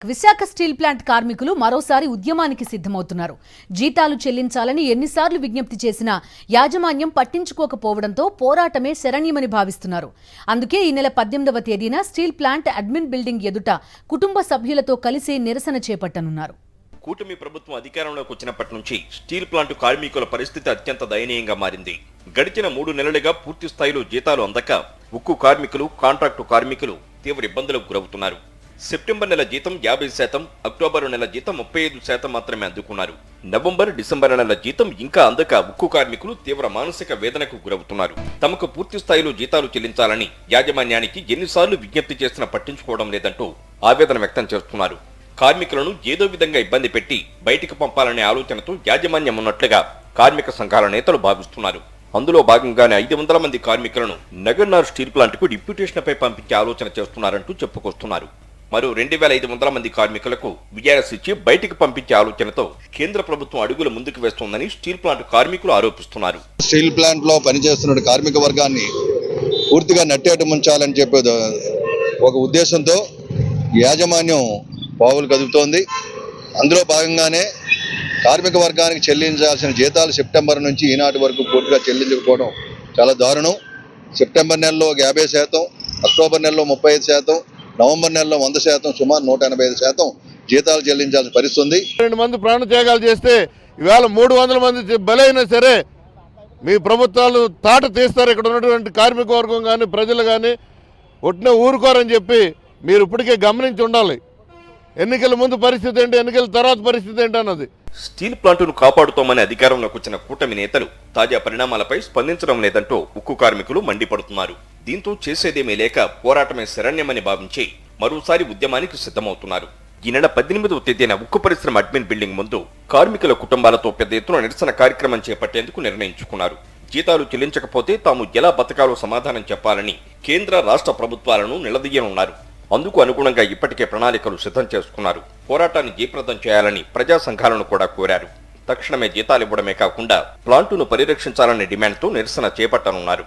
Visakha steel plant కార్మికులు మరోసారి ఉద్యమానికి సిద్ధమవుతున్నారు. జీతాలు చెల్లించాలని ఎన్నిసార్లు విజ్ఞప్తి చేసినా యాజమాన్యం పట్టించుకోకపోవడంతో పోరాటమే శరణ్యమని భావిస్తున్నారు. అందుకే ఈ నెల 18వ తేదీన స్టీల్ ప్లాంట్ అడ్మిన్ బిల్డింగ్ ఎదుట కుటుంబ సభ్యులతో కలిసి నిరసన చేపట్టనున్నారు. కూటమి ప్రభుత్వం అధికారంలోకి వచ్చినప్పటి నుంచి స్టీల్ ప్లాంట్ కార్మికుల పరిస్థితి అత్యంత దయనీయంగా మారింది. గడిచిన 3 నెలలుగా పూర్తి స్థాయిలో జీతాలు అందక ఉక్కు కార్మికులు, కాంట్రాక్టు కార్మికులు తీవ్ర ఇబ్బందులకు గురవుతున్నారు. సెప్టెంబర్ నెల జీతం 50%, అక్టోబర్ నెల జీతం 35% మాత్రమే అందుకున్నారు. నవంబర్, డిసెంబర్ నెల జీతం ఇంకా అందక ఉక్కు కార్మికులు తీవ్ర మానసిక వేదనకు గురవుతున్నారు. తమకు పూర్తి స్థాయిలో జీతాలు చెల్లించాలని యాజమాన్యానికి ఎన్నిసార్లు విజ్ఞప్తి చేసినా పట్టించుకోవడం లేదంటూ ఆవేదన వ్యక్తం చేస్తున్నారు. కార్మికులను ఏదో విధంగా ఇబ్బంది పెట్టి బయటికి పంపాలనే ఆలోచనతో యాజమాన్యం ఉన్నట్లుగా కార్మిక సంఘాల నేతలు భావిస్తున్నారు. అందులో భాగంగానే 500 మంది కార్మికులను నగర్నార్ స్టీల్ ప్లాంట్కు డిప్యూటేషన్పై పంపించే ఆలోచన చేస్తున్నారంటూ చెప్పుకొస్తున్నారు. మరో 2500 మంది కార్మికులకు విఆర్ఎస్ ఇచ్చి బయటికి పంపించే ఆలోచనతో కేంద్ర ప్రభుత్వం అడుగులు ముందుకు వేస్తోందని స్టీల్ ప్లాంట్ కార్మికులు ఆరోపిస్తున్నారు. స్టీల్ ప్లాంట్ లో పనిచేస్తున్న కార్మిక వర్గాన్ని పూర్తిగా నట్టేట ముంచాలని చెప్పే ఒక ఉద్దేశంతో యాజమాన్యం పావులు కదుపుతోంది. అందులో భాగంగానే కార్మిక వర్గానికి చెల్లించాల్సిన జీతాలు సెప్టెంబర్ నుంచి ఈనాటి వరకు పూర్తిగా చెల్లించకపోవడం చాలా దారుణం. సెప్టెంబర్ నెలలో 50%, అక్టోబర్ నెలలో 35%, నవంబర్ నెలలో 100%, సుమారు 185% జీతాలు చెల్లించాల్సిన పరిస్థితి ఉంది. 2 మంది ప్రాణత్యాగాలు చేస్తే ఇవాళ 300 మంది బలైనా సరే మీ ప్రభుత్వాలు తాట తీస్తారు. ఇక్కడ ఉన్నటువంటి కార్మిక వర్గం కానీ ప్రజలు కానీ ఒట్టిన ఊరుకోరని చెప్పి మీరు ఇప్పటికే గమనించి ఉండాలి. ఎన్నికల ముందు పరిస్థితి ఏంటి, ఎన్నికల తర్వాత పరిస్థితి ఏంటి అన్నది. స్టీల్ ప్లాంటును కాపాడుతామని అధికారంలోకి వచ్చిన కూటమి నేతలు తాజా పరిణామాలపై స్పందించడం లేదంటూ ఉక్కు కార్మికులు మండిపడుతున్నారు. దీంతో చేసేదేమీ లేక పోరాటమే శరణ్యమని భావించి మరోసారి ఉద్యమానికి సిద్ధమవుతున్నారు. ఈ నెల 18వ తేదీన ఉక్కు పరిశ్రమ అడ్మిన్ బిల్డింగ్ ముందు కార్మికుల కుటుంబాలతో పెద్ద ఎత్తున నిరసన కార్యక్రమం చేపట్టేందుకు నిర్ణయించుకున్నారు. జీతాలు చెల్లించకపోతే తాము ఎలా బతకాలో సమాధానం చెప్పాలని కేంద్ర, రాష్ట్ర ప్రభుత్వాలను నిలదీయనున్నారు. అందుకు అనుగుణంగా ఇప్పటికే ప్రణాళికలు సిద్ధం చేసుకున్నారు. పోరాటాన్ని జయప్రదం చేయాలని ప్రజా సంఘాలను కూడా కోరారు. తక్షణమే జీతాలివ్వడమే కాకుండా ప్లాంటును పరిరక్షించాలనే డిమాండ్తో నిరసన చేపట్టనున్నారు.